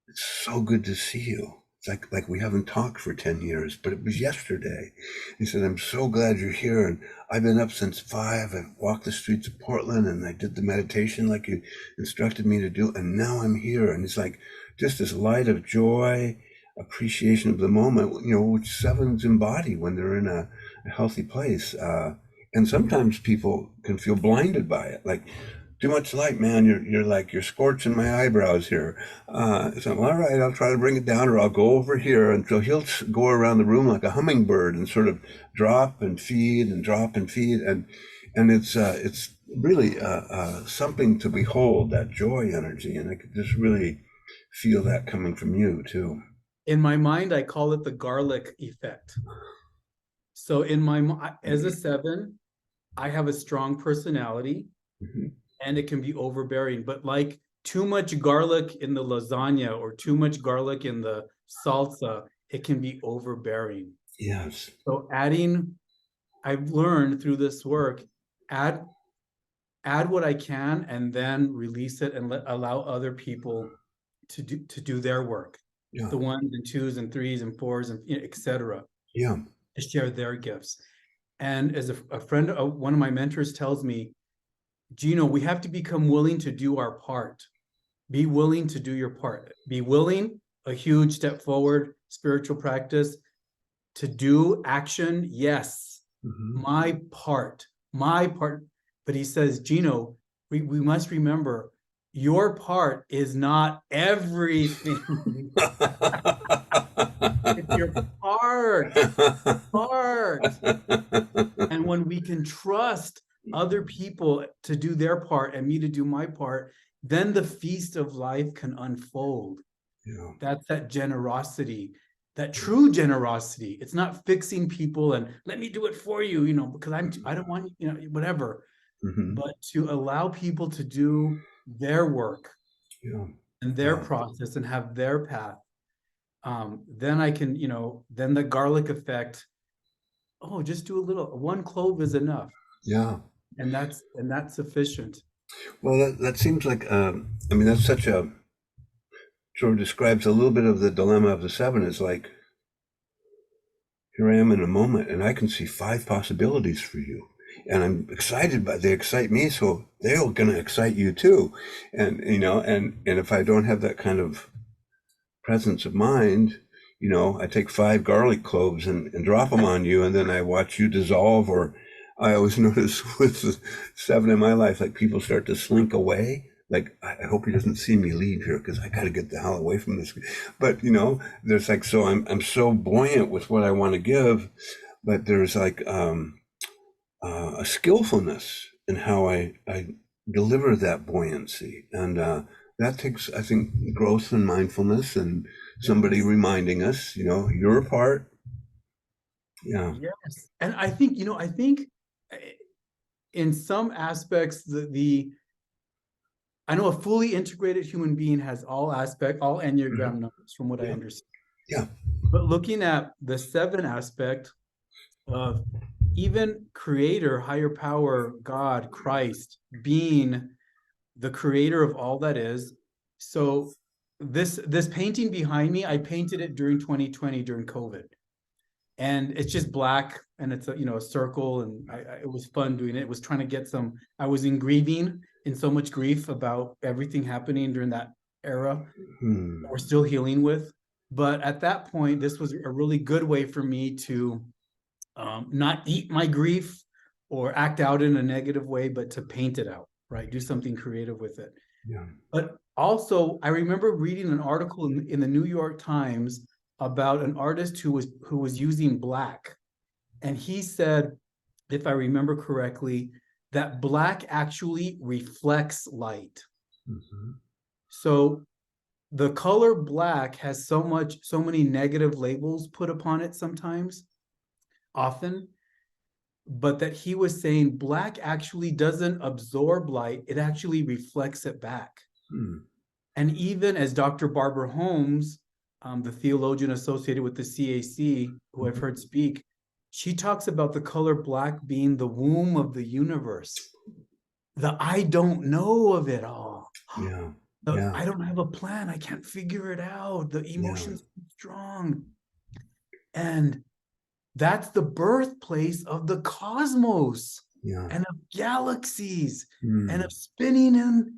it's so good to see you. It's like we haven't talked for 10 years, but it was yesterday. He said, I'm so glad you're here. And I've been up since 5. I walked the streets of Portland, and I did the meditation like you instructed me to do. And now I'm here. And it's like just this light of joy, appreciation of the moment, which sevens embody when they're in a healthy place. And sometimes people can feel blinded by it. Like, too much light, man. You're scorching my eyebrows here. So all right, I'll try to bring it down, or I'll go over here. And so he'll go around the room like a hummingbird and sort of drop and feed and drop and feed, and it's really something to behold, that joy energy, and I could just really feel that coming from you too. In my mind, I call it the garlic effect. So as a 7, I have a strong personality. Mm-hmm. And it can be overbearing, but like too much garlic in the lasagna or too much garlic in the salsa, it can be overbearing. Yes. So I've learned through this work, add what I can, and then release it and allow other people to do their work. Yeah. The 1s and 2s and 3s and 4s and etc. Yeah. To share their gifts. And as a friend, one of my mentors tells me, Geno, we have to become willing to do our part. Be willing to do your part. Be willing, a huge step forward, spiritual practice. To do action, yes. Mm-hmm. My part. But he says, Geno, we must remember, your part is not everything. It's your part. And when we can trust other people to do their part and me to do my part, then the feast of life can unfold. Yeah. That's that generosity, that true generosity. It's not fixing people and let me do it for you, because I don't want, whatever. Mm-hmm. But to allow people to do their work, yeah, and their process and have their path. Then I can, then the garlic effect. Oh, just do a little. 1 clove is enough. Yeah. And that's sufficient. Well, that seems like, that's such a, sort of describes a little bit of the dilemma of the 7. Is like, here I am in a moment, and I can see 5 possibilities for you. And I'm excited they excite me, so they're going to excite you too. And, and if I don't have that kind of presence of mind, I take 5 garlic cloves and drop them on you, and then I watch you dissolve. Or I always notice with the 7 in my life, like people start to slink away. Like, I hope he doesn't see me leave here because I got to get the hell away from this. But, there's like, so I'm so buoyant with what I want to give, but there's like a skillfulness in how I deliver that buoyancy. And that takes, I think, growth and mindfulness and somebody reminding us, you're a part. Yeah. Yes. And I think, in some aspects, I know a fully integrated human being has all Enneagram mm-hmm. numbers, from what I understand. Yeah. But looking at the 7 aspect of even creator, higher power, God, Christ, being the creator of all that is. So this painting behind me, I painted it during 2020, during COVID. and it's just black, and it's a circle, and it was fun doing it. It was trying to get some. I was in so much grief about everything happening during that era. We're still healing with, but at that point, this was a really good way for me to not eat my grief or act out in a negative way, but to paint it out, right? Do something creative with it. Yeah. But also, I remember reading an article in the New York Times about an artist who was using black, and he said, if I remember correctly, that black actually reflects light. Mm-hmm. So the color black has so many negative labels put upon it sometimes, often, but that he was saying black actually doesn't absorb light, it actually reflects it back. And even as Dr. Barbara Holmes, the theologian associated with the CAC, who I've heard speak, she talks about the color black being the womb of the universe. The I don't know of it all. Yeah. I don't have a plan. I can't figure it out. The emotions are strong. And that's the birthplace of the cosmos and of galaxies and of spinning in.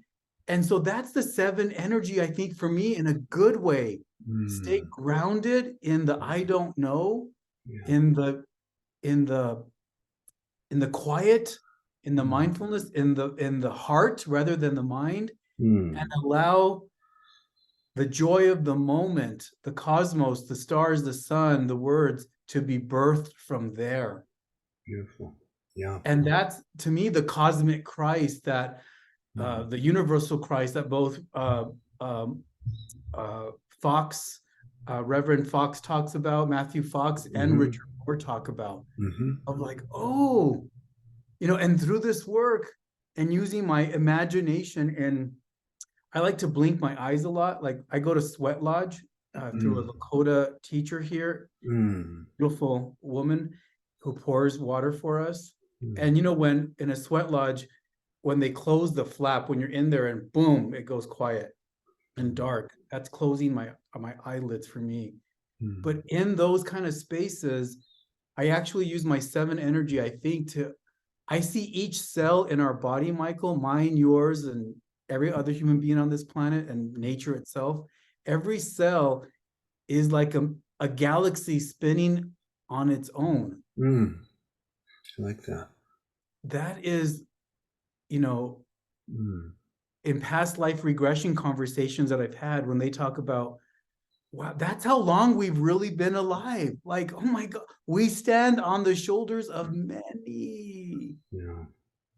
And so that's the 7 energy, I think, for me, in a good way. Stay grounded in the I don't know, in the quiet, in the mindfulness, in the heart rather than the mind, and allow the joy of the moment, the cosmos, the stars, the sun, the words to be birthed from there. Beautiful. Yeah. And that's, to me, the cosmic Christ, that the universal Christ that both Fox, Reverend Fox talks about, Matthew Fox, and Richard Rohr talk about, of like, oh, and through this work and using my imagination, and I like to blink my eyes a lot. Like, I go to Sweat Lodge through a Lakota teacher here, beautiful woman who pours water for us. And when in a Sweat Lodge, when they close the flap, when you're in there and boom, it goes quiet and dark, that's closing my eyelids for me. But in those kind of spaces, I actually use my 7 energy, I think, I see each cell in our body, Michael, mine, yours, and every other human being on this planet, and nature itself. Every cell is like a galaxy spinning on its own. I like that. That is, in past life regression conversations that I've had, when they talk about, wow, that's how long we've really been alive. Like, oh my God, we stand on the shoulders of many. Yeah.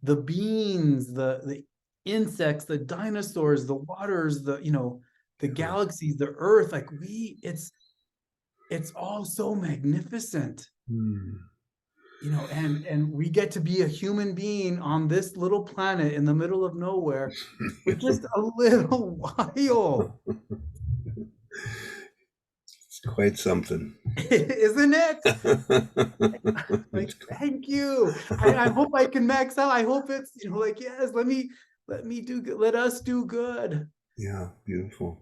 The beings, the insects, the dinosaurs, the waters, the galaxies, the earth, like it's all so magnificent. And we get to be a human being on this little planet in the middle of nowhere for just a little while. It's quite something. Isn't it? Like, thank you. I hope I can max out. I hope it's, yes, let us do good. Yeah, beautiful.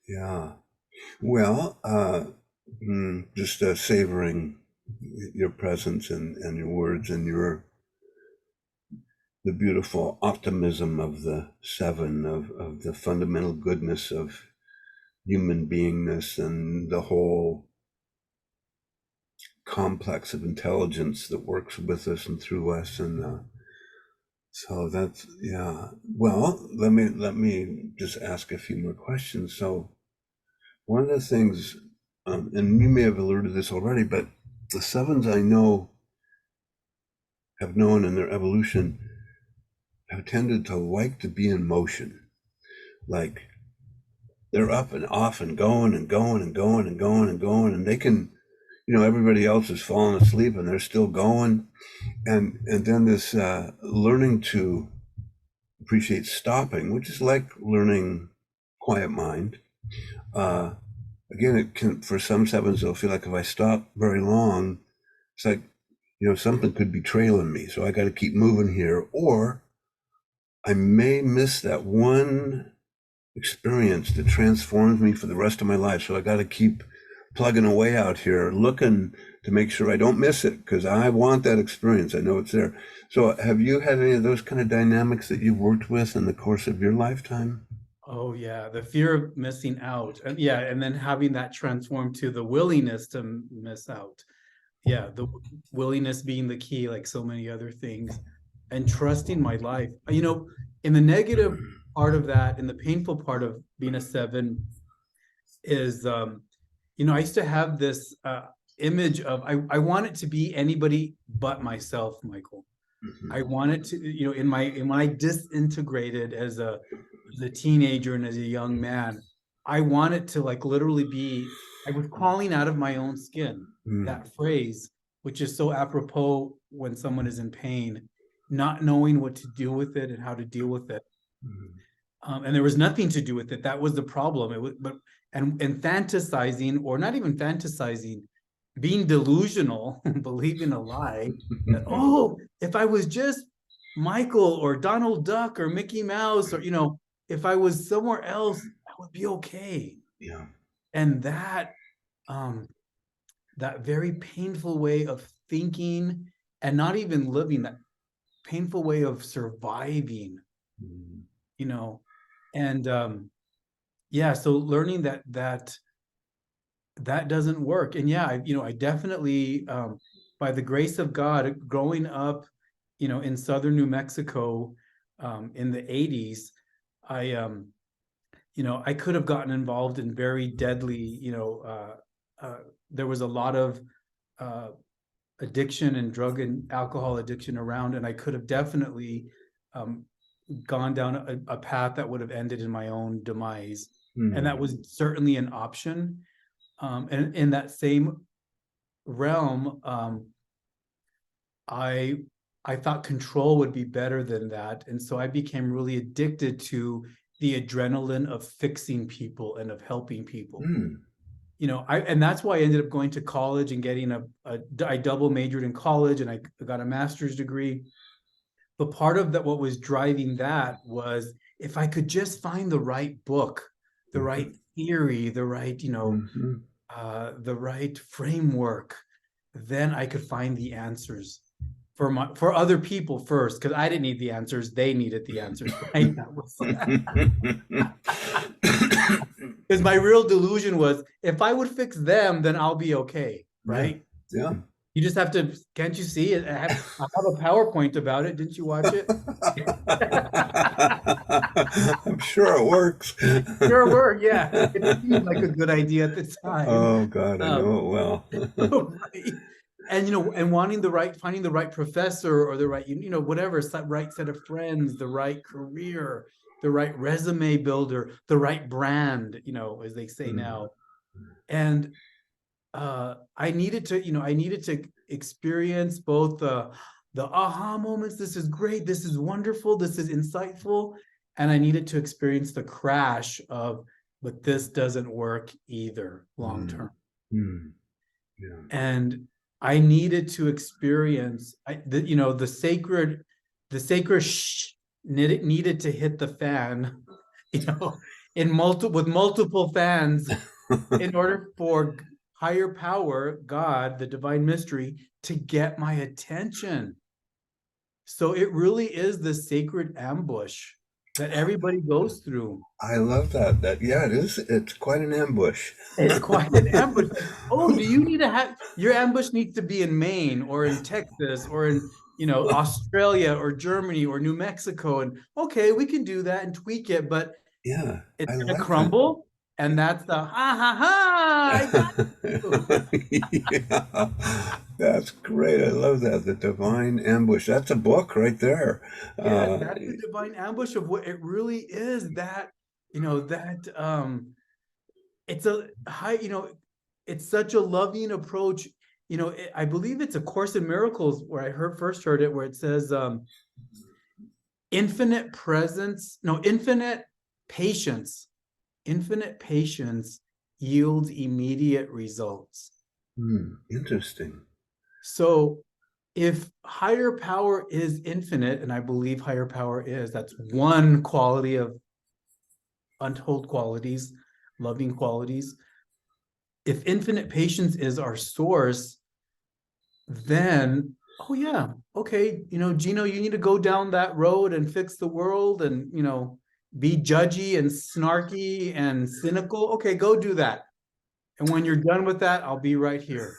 Yeah. Well, just savoring your presence and your words and the beautiful optimism of the 7, of the fundamental goodness of human beingness and the whole complex of intelligence that works with us and through us. And so that's, well, let me just ask a few more questions. So one of the things, and you may have alluded to this already, but the 7s I know have known in their evolution have tended to like to be in motion. Like, they're up and off and going and going and going and going and going, and they can, everybody else is falling asleep and they're still going. And then this learning to appreciate stopping, which is like learning quiet mind. Again, it can, for some 7s, they'll feel like if I stop very long, it's like, something could be trailing me, so I got to keep moving here, or I may miss that one experience that transforms me for the rest of my life, so I got to keep plugging away out here, looking to make sure I don't miss it, because I want that experience. I know it's there. So have you had any of those kind of dynamics that you've worked with in the course of your lifetime? Oh yeah, the fear of missing out. And yeah, and then having that transform to the willingness to miss out. Yeah, the willingness being the key, like so many other things, and trusting my life. In the negative part of that, in the painful part of being a seven is, I used to have this image of I want it to be anybody but myself, Michael. I wanted to, when I disintegrated as a teenager and as a young man, I wanted to like literally be, I was crawling out of my own skin. That phrase, which is so apropos when someone is in pain, not knowing what to do with it and how to deal with it. And there was nothing to do with it. That was the problem. It was, and fantasizing, or not even fantasizing, being delusional, believing a lie that, oh, if I was just Michael or Donald Duck or Mickey Mouse, or if I was somewhere else, I would be okay. Yeah. And that very painful way of thinking and not even living, that painful way of surviving, and yeah, so learning that doesn't work. And yeah, I definitely, by the grace of God, growing up, in southern New Mexico, in the 80s, I could have gotten involved in very deadly, there was a lot of addiction and drug and alcohol addiction around, and I could have definitely gone down a path that would have ended in my own demise. And that was certainly an option. And in that same realm, I thought control would be better than that. And so I became really addicted to the adrenaline of fixing people and of helping people. And that's why I ended up going to college and getting I double majored in college, and I got a master's degree. But part of that, what was driving that was, if I could just find the right book, the right theory, the right, the right framework, then I could find the answers for other people first, because I didn't need the answers, they needed the answers, right? That was because my real delusion was, if I would fix them, then I'll be okay, right? Yeah. You just have to, can't you see it? I have a PowerPoint about it. Didn't you watch it? I'm sure it works. Sure work, yeah. It seemed like a good idea at the time. Oh God, I know it well. Right. And and finding the right professor, or the right, whatever, right set of friends, the right career, the right resume builder, the right brand, as they say now. And I needed to experience both the aha moments. This is great. This is wonderful. This is insightful. And I needed to experience the crash of, but this doesn't work either long term. Yeah. And I needed to experience, the sacred needed to hit the fan, with multiple fans, in order for higher power, God, the divine mystery, to get my attention. So it really is the sacred ambush that everybody goes through. I love that. Yeah, it is. It's quite an ambush. It's quite an ambush. Oh, do you need to have your ambush needs to be in Maine or in Texas or in Australia or Germany or New Mexico, and okay, we can do that and tweak it, but yeah, it's gonna crumble. That. And that's the I got you. Yeah, that's great. I love that. The divine ambush. That's a book right there. Yeah, that is the divine ambush of what it really is. That it's a high. It's such a loving approach. I believe it's A Course in Miracles where I first heard it, where it says, infinite patience. Infinite patience yields immediate results. Interesting. So if higher power is infinite, and I believe higher power is, that's one quality of untold qualities, loving qualities. if infinite patience is our source, then, oh yeah, okay, Geno, you need to go down that road and fix the world and, be judgy and snarky and cynical. Okay, go do that. And when you're done with that, I'll be right here.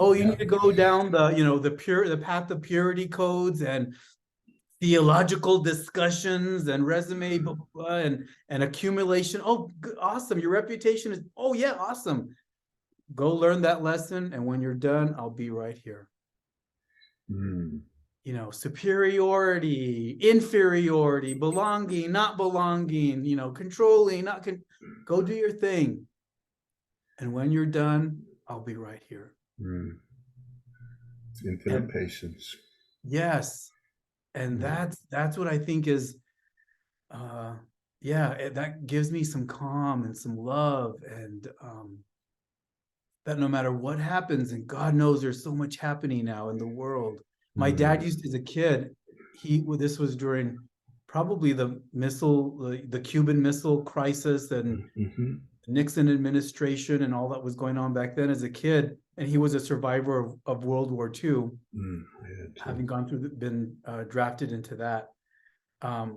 Oh, you need to go down the path of purity codes and theological discussions and resume and accumulation. Oh, awesome. Your reputation is, oh yeah, awesome. Go learn that lesson. And when you're done, I'll be right here. Superiority, inferiority, belonging, not belonging, controlling, go do your thing. And when you're done, I'll be right here. Infinite patience. Yes. And that's what I think is, that gives me some calm and some love, and that no matter what happens, and God knows there's so much happening now in the world. My dad used, as a kid, this was during probably the Cuban Missile Crisis and Nixon administration and all that was going on back then as a kid. And he was a survivor of World War II, having been drafted into that. But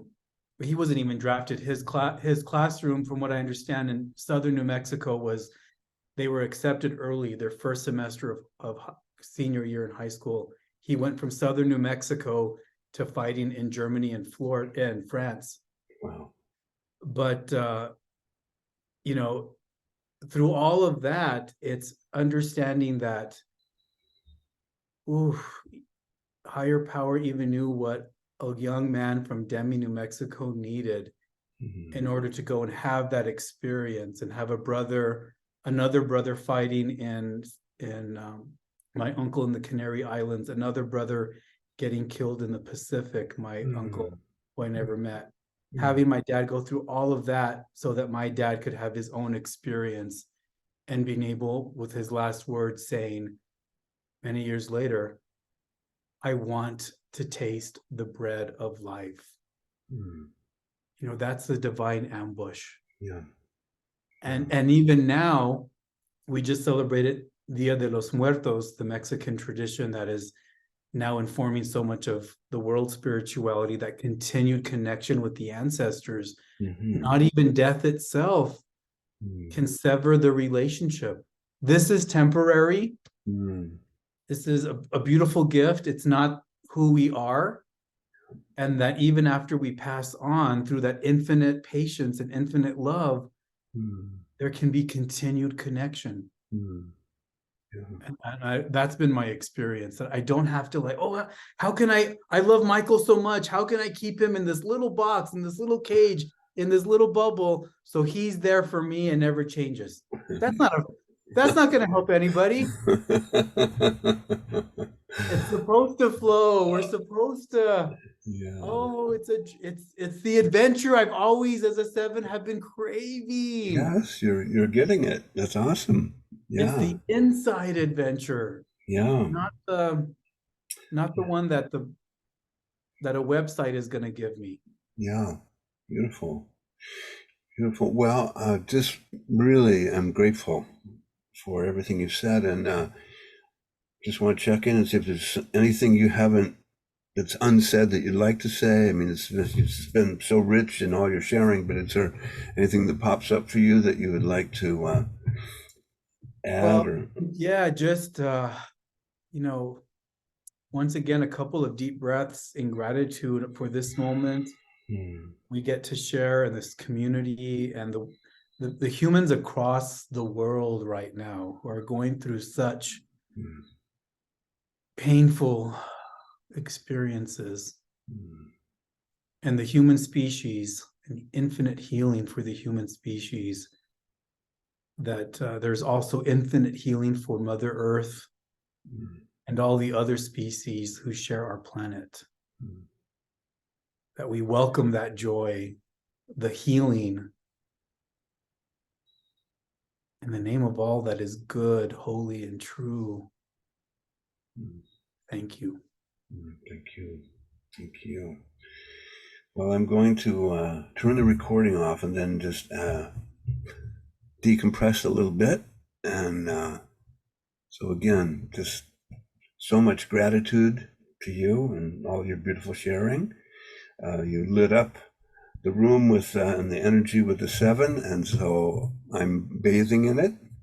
he wasn't even drafted. His classroom, from what I understand, in southern New Mexico they were accepted early, their first semester of senior year in high school. He went from southern New Mexico to fighting in Germany and Florida and France. Wow. But, through all of that, it's understanding that, higher power even knew what a young man from Demi, New Mexico needed in order to go and have that experience and have another brother fighting in my uncle in the Canary Islands, another brother getting killed in the Pacific, my uncle who I never met. Having my dad go through all of that so that my dad could have his own experience, and being able, with his last words, saying many years later, I want to taste the bread of life. That's the divine ambush. Yeah. And even now, we just celebrated Dia de los Muertos, the Mexican tradition that is now informing so much of the world's spirituality, that continued connection with the ancestors. Not even death itself can sever the relationship. This is temporary. This is a beautiful gift. It's not who we are. And that even after we pass on, through that infinite patience and infinite love, there can be continued connection. And that's been my experience, that I don't have to how can I love Michael so much, how can I keep him in this little box, in this little cage, in this little bubble, so he's there for me and never changes. That's not going to help anybody. It's supposed to flow. We're supposed to it's the adventure I've always, as a 7, have been craving. Yes, you're getting it. That's awesome. It's the inside adventure. Yeah. Not the one that a website is going to give me. Yeah. Beautiful. Well, just really, I'm grateful for everything you've said, and just want to check in and see if there's anything you haven't, that's unsaid, that you'd like to say. I mean, it's been so rich in all your sharing, but is there anything that pops up for you that you would like to add? Just once again, a couple of deep breaths in gratitude for this moment. We get to share in this community, and the humans across the world right now who are going through such painful experiences, and the human species, and infinite healing for the human species, that there's also infinite healing for Mother Earth and all the other species who share our planet. That we welcome that joy, the healing, in the name of all that is good, holy, and true. Thank you. Thank you. Well, I'm going to turn the recording off and then just decompress a little bit And so again, just so much gratitude to you and all your beautiful sharing. You lit up the room with and the energy with the 7, and so I'm bathing in it.